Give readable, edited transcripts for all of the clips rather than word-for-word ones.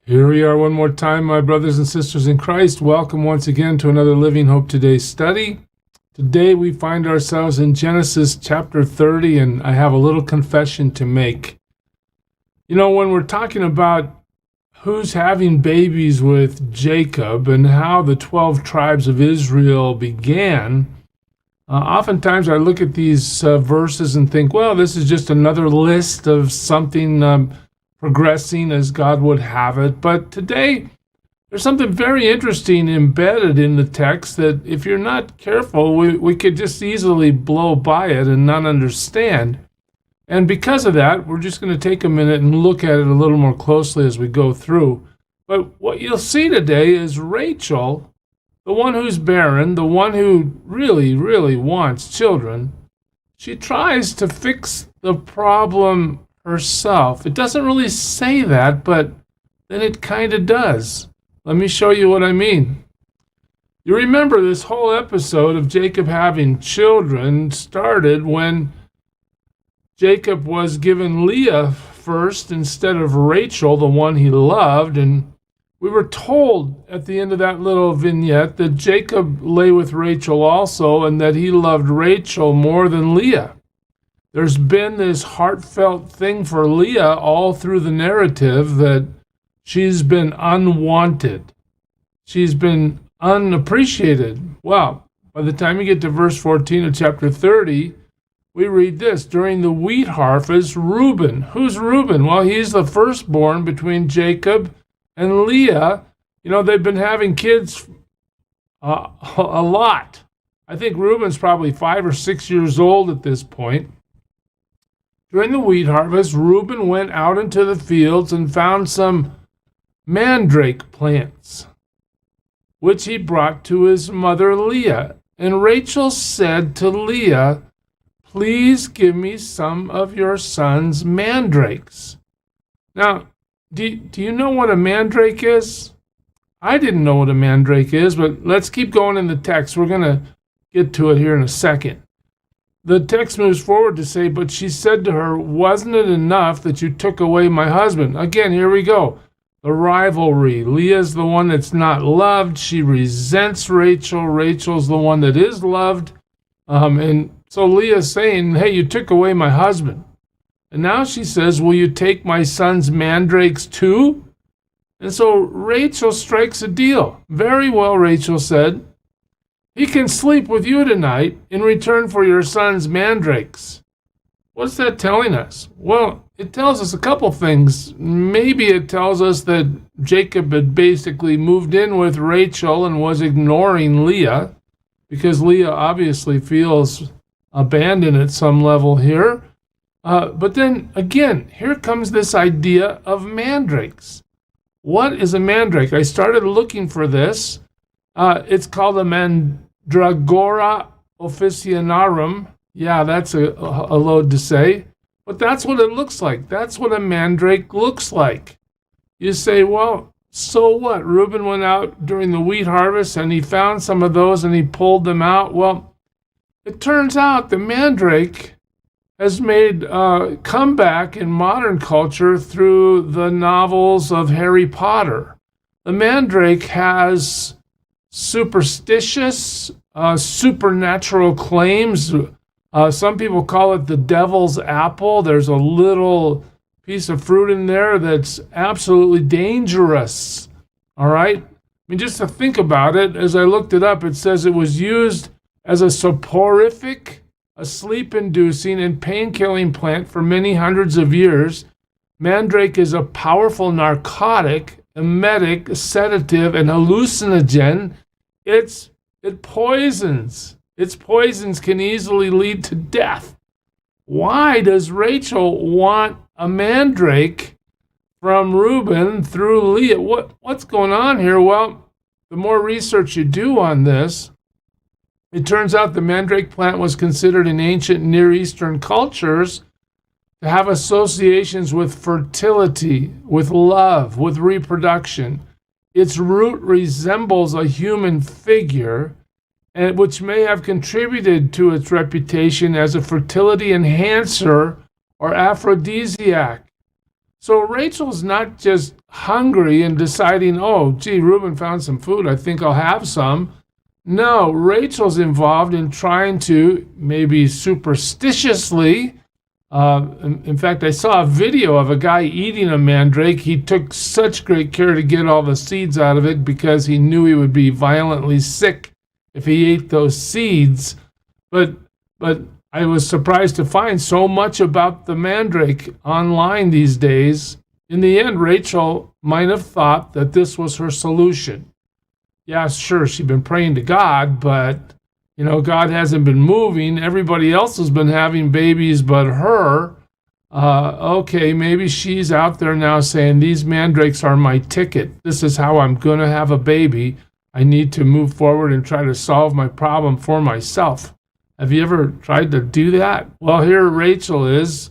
Here we are one more time, my brothers and sisters in Christ. Welcome once again to another Living Hope Today study. Today we find ourselves in Genesis chapter 30, and I have a little confession to make. You know, when we're talking about who's having babies with Jacob and how the 12 tribes of Israel began, oftentimes I look at these verses and think, well, this is just another list of something progressing as God would have it. But today, there's something very interesting embedded in the text that if you're not careful, we could just easily blow by it and not understand. And because of that, we're just going to take a minute and look at it a little more closely as we go through. But what you'll see today is Rachel, the one who's barren, the one who really, really wants children. She tries to fix the problem herself. It doesn't really say that, but then it kind of does. Let me show you what I mean. You remember this whole episode of Jacob having children started when Jacob was given Leah first instead of Rachel, the one he loved, and we were told at the end of that little vignette that Jacob lay with Rachel also and that he loved Rachel more than Leah. There's been this heartfelt thing for Leah all through the narrative that she's been unwanted. She's been unappreciated. Well, by the time you get to verse 14 of chapter 30, we read this. During the wheat harvest, Reuben. Who's Reuben? Well, he's the firstborn between Jacob and Leah. You know, they've been having kids a lot. I think Reuben's probably 5 or 6 years old at this point. During the wheat harvest, Reuben went out into the fields and found some mandrake plants, which he brought to his mother Leah. And Rachel said to Leah, "Please give me some of your son's mandrakes." Now, do you know what a mandrake is? I didn't know what a mandrake is, but let's keep going in the text. We're going to get to it here in a second. The text moves forward to say, "But she said to her, 'Wasn't it enough that you took away my husband?'" Again, here we go. The rivalry. Leah's the one that's not loved. She resents Rachel. Rachel's the one that is loved. And so Leah's saying, "Hey, you took away my husband." And now she says, "Will you take my son's mandrakes too?" And so Rachel strikes a deal. "Very well," Rachel said. "He can sleep with you tonight in return for your son's mandrakes." What's that telling us? Well, it tells us a couple things. Maybe it tells us that Jacob had basically moved in with Rachel and was ignoring Leah, because Leah obviously feels abandoned at some level here. But then again, here comes this idea of mandrakes. What is a mandrake? I started looking for this. It's called a Mandragora officinarum. Yeah, that's a load to say. But that's what it looks like. That's what a mandrake looks like. You say, well, so what? Reuben went out during the wheat harvest and he found some of those and he pulled them out. Well, it turns out the mandrake has made a comeback in modern culture through the novels of Harry Potter. The mandrake has superstitious, supernatural claims. Some people call it the devil's apple. There's a little piece of fruit in there that's absolutely dangerous. All right? I mean, just to think about it, as I looked it up, it says it was used as a soporific, a sleep-inducing and pain-killing plant for many hundreds of years. Mandrake is a powerful narcotic, emetic, sedative, and hallucinogen. It poisons. Its poisons can easily lead to death. Why does Rachel want a mandrake from Reuben through Leah? What's going on here? Well, the more research you do on this, it turns out the mandrake plant was considered in ancient Near Eastern cultures to have associations with fertility, with love, with reproduction. Its root resembles a human figure, and which may have contributed to its reputation as a fertility enhancer or aphrodisiac. So Rachel's not just hungry and deciding, oh, gee, Reuben found some food, I think I'll have some. No, Rachel's involved in trying to, maybe superstitiously, in fact, I saw a video of a guy eating a mandrake. He took such great care to get all the seeds out of it because he knew he would be violently sick if he ate those seeds. But I was surprised to find so much about the mandrake online these days. In the end, Rachel might have thought that this was her solution. Yeah, sure, she'd been praying to God, but God hasn't been moving. Everybody else has been having babies but her. Okay, maybe she's out there now saying, these mandrakes are my ticket. This is how I'm going to have a baby. I need to move forward and try to solve my problem for myself. Have you ever tried to do that? Well, here Rachel is,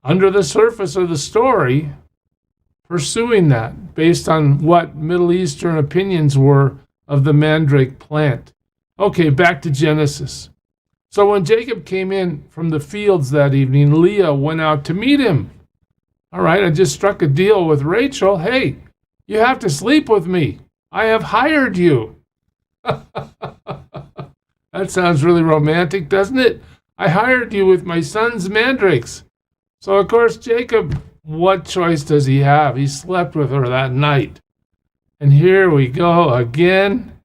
under the surface of the story, pursuing that based on what Middle Eastern opinions were of the mandrake plant. Okay, back to Genesis. So when Jacob came in from the fields that evening, Leah went out to meet him. All right, I just struck a deal with Rachel. Hey, you have to sleep with me. I have hired you. That sounds really romantic, doesn't it? I hired you with my son's mandrakes. So, of course, Jacob, what choice does he have? He slept with her that night. And here we go again.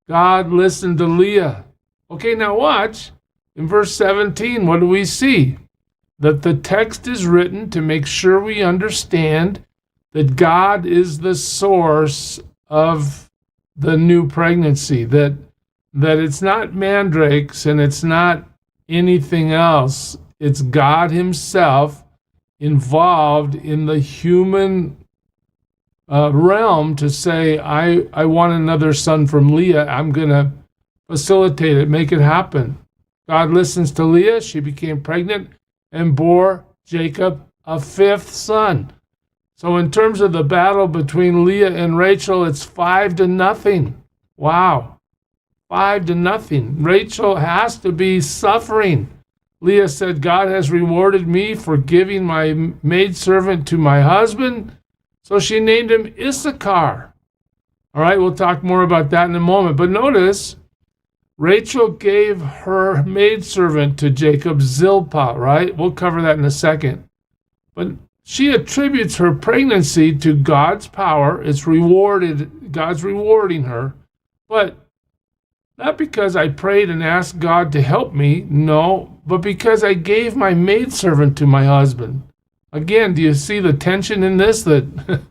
God listened to Leah. Okay, now watch. In verse 17, what do we see? That the text is written to make sure we understand that God is the source of the new pregnancy, that it's not mandrakes and it's not anything else. It's God himself involved in the human realm to say, I want another son from Leah. I'm going to facilitate it, make it happen. God listens to Leah. She became pregnant and bore Jacob a fifth son. So in terms of the battle between Leah and Rachel, it's 5-0. Wow. 5-0. Rachel has to be suffering. Leah said, God has rewarded me for giving my maidservant to my husband. So she named him Issachar. All right, we'll talk more about that in a moment. But notice, Rachel gave her maidservant to Jacob, Zilpah, right? We'll cover that in a second. But she attributes her pregnancy to God's power. It's rewarded. God's rewarding her. But not because I prayed and asked God to help me, no, but because I gave my maidservant to my husband. Again, do you see the tension in this? That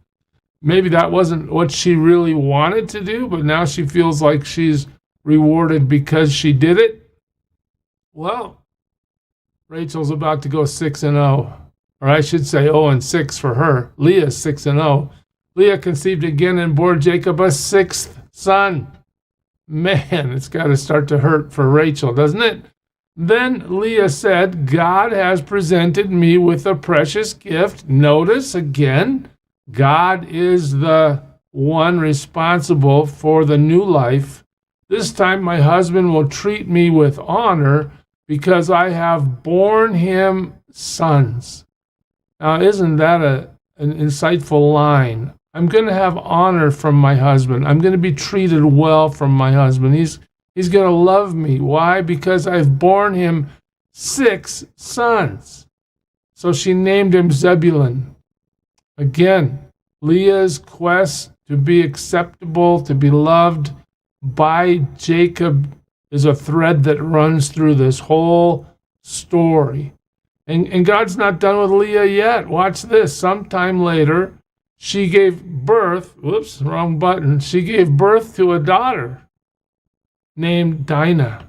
maybe that wasn't what she really wanted to do, but now she feels like she's rewarded because she did it? Well, Rachel's about to go 6-0. Or I should say 0-6 for her. Leah's 6-0. Leah conceived again and bore Jacob a sixth son. Man, it's got to start to hurt for Rachel, doesn't it? Then Leah said, God has presented me with a precious gift. Notice again, God is the one responsible for the new life. This time my husband will treat me with honor because I have borne him sons. Now, isn't that an insightful line? I'm going to have honor from my husband. I'm going to be treated well from my husband. He's going to love me. Why? Because I've borne him 6 sons. So she named him Zebulun. Again, Leah's quest to be acceptable, to be loved by Jacob is a thread that runs through this whole story. And God's not done with Leah yet. Watch this. Sometime later, she gave birth, whoops, wrong button. She gave birth to a daughter named Dinah.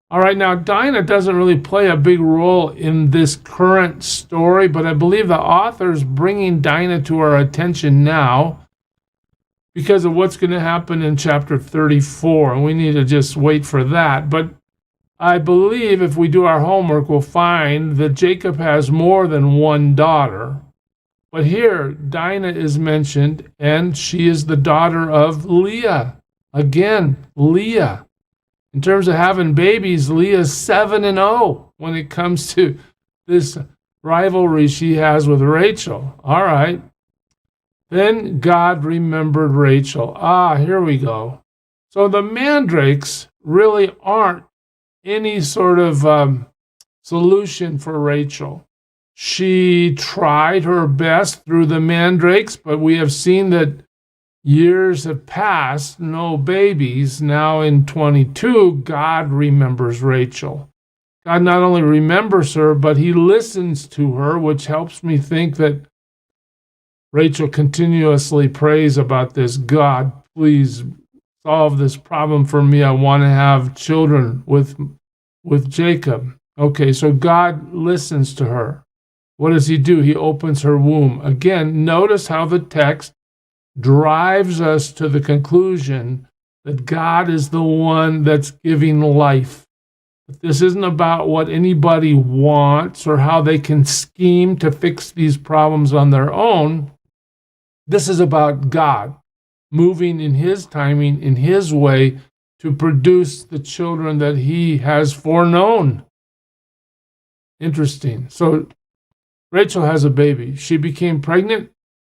All right, now Dinah doesn't really play a big role in this current story, but I believe the author's bringing Dinah to our attention now because of what's going to happen in chapter 34, and we need to just wait for that. But I believe if we do our homework, we'll find that Jacob has more than one daughter. But here, Dinah is mentioned, and she is the daughter of Leah. Again, Leah. In terms of having babies, Leah's 7-0 when it comes to this rivalry she has with Rachel. All right. Then God remembered Rachel. Here we go. So the mandrakes really aren't any sort of solution for Rachel. She tried her best through the mandrakes, but we have seen that years have passed, no babies. Now in 22, God remembers Rachel. God not only remembers her, but he listens to her, which helps me think that Rachel continuously prays about this. God, please solve this problem for me. I want to have children with Jacob. Okay, so God listens to her. What does he do? He opens her womb. Again, notice how the text drives us to the conclusion that God is the one that's giving life. This isn't about what anybody wants or how they can scheme to fix these problems on their own. This is about God moving in his timing, in his way, to produce the children that he has foreknown. Interesting. So Rachel has a baby. She became pregnant.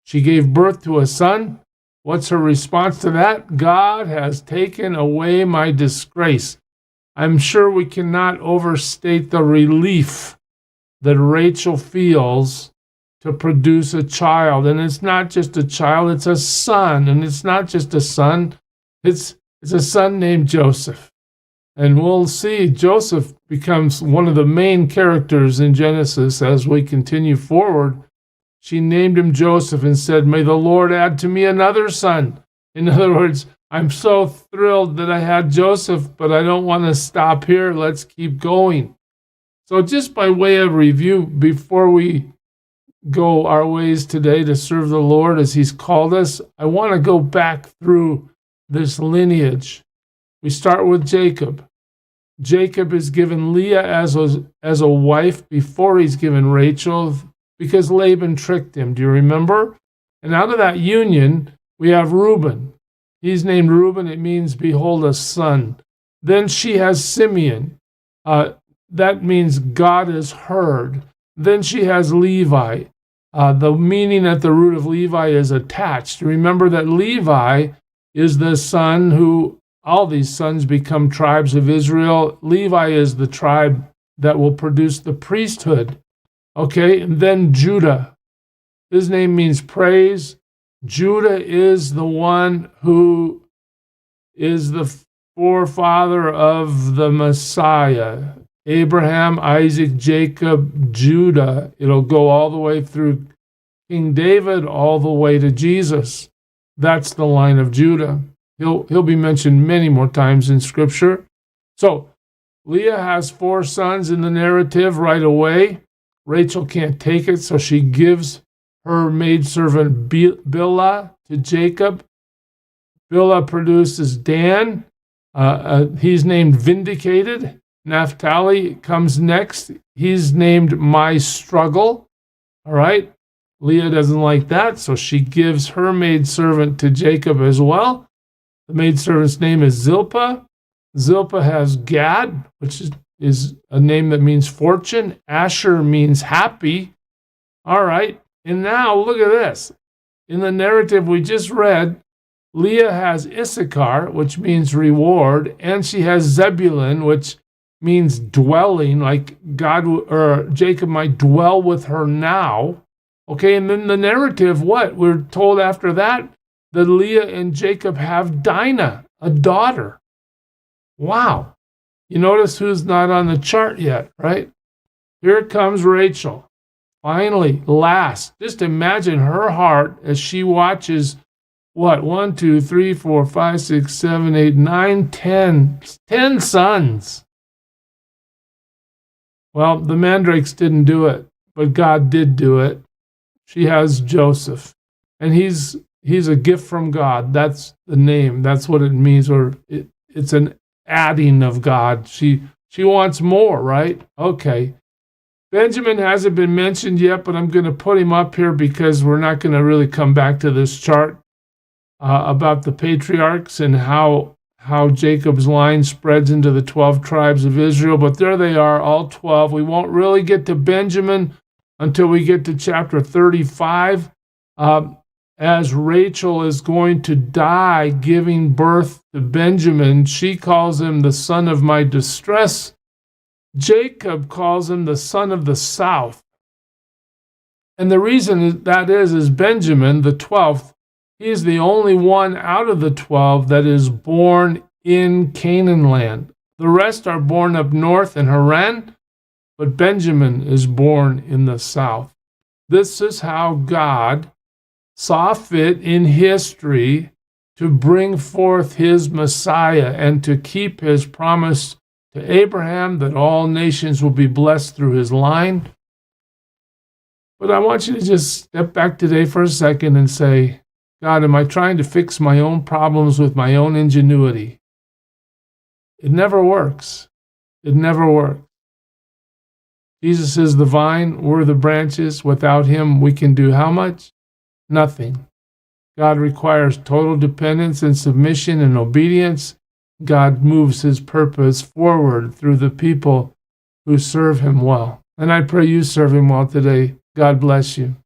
She gave birth to a son. What's her response to that? God has taken away my disgrace. I'm sure we cannot overstate the relief that Rachel feels to produce a child. And it's not just a child, it's a son. And it's not just a son, it's a son named Joseph. And we'll see Joseph becomes one of the main characters in Genesis as we continue forward. She named him Joseph and said, may the Lord add to me another son. In other words, I'm so thrilled that I had Joseph, but I don't want to stop here. Let's keep going. So just by way of review, before we go our ways today to serve the Lord as he's called us, I want to go back through this lineage. We start with Jacob. Jacob is given Leah as a wife before he's given Rachel because Laban tricked him. Do you remember? And out of that union, we have Reuben. He's named Reuben. It means, behold, a son. Then she has Simeon. That means God is heard. Then she has Levi. The meaning at the root of Levi is attached. Remember that Levi is the son who, all these sons become tribes of Israel. Levi is the tribe that will produce the priesthood. Okay, and then Judah. His name means praise. Judah is the one who is the forefather of the Messiah. Abraham, Isaac, Jacob, Judah. It'll go all the way through King David, all the way to Jesus. That's the line of Judah. He'll be mentioned many more times in Scripture. So Leah has 4 sons in the narrative right away. Rachel can't take it, so she gives her maidservant Bilhah to Jacob. Bilhah produces Dan. He's named Vindicated. Naphtali comes next. He's named My Struggle. All right. Leah doesn't like that, so she gives her maidservant to Jacob as well. The maidservant's name is Zilpah. Zilpah has Gad, which is a name that means fortune. Asher means happy. All right. And now look at this. In the narrative we just read, Leah has Issachar, which means reward, and she has Zebulun, which means dwelling, like God or Jacob might dwell with her now. Okay, and then the narrative, what? We're told after that Leah and Jacob have Dinah, a daughter. Wow. You notice who's not on the chart yet, right? Here comes Rachel. Finally, last. Just imagine her heart as she watches, what? 1, 2, 3, 4, 5, 6, 7, 8, 9, 10. 10 sons. Well, the mandrakes didn't do it, but God did do it. She has Joseph, and he's a gift from God. That's the name. That's what it means, or it's an adding of God. She wants more, right? Okay. Benjamin hasn't been mentioned yet, but I'm going to put him up here because we're not going to really come back to this chart about the patriarchs and how Jacob's line spreads into the 12 tribes of Israel. But there they are, all 12. We won't really get to Benjamin until we get to chapter 35. As Rachel is going to die giving birth to Benjamin, she calls him the son of my distress. Jacob calls him the son of the south. And the reason that is Benjamin, the 12th, he is the only one out of the 12 that is born in Canaan land. The rest are born up north in Haran, but Benjamin is born in the south. This is how God saw fit in history to bring forth his Messiah and to keep his promise to Abraham that all nations will be blessed through his line. But I want you to just step back today for a second and say, God, am I trying to fix my own problems with my own ingenuity? It never works. It never works. Jesus is the vine, we're the branches. Without him, we can do how much? Nothing. God requires total dependence and submission and obedience. God moves his purpose forward through the people who serve him well. And I pray you serve him well today. God bless you.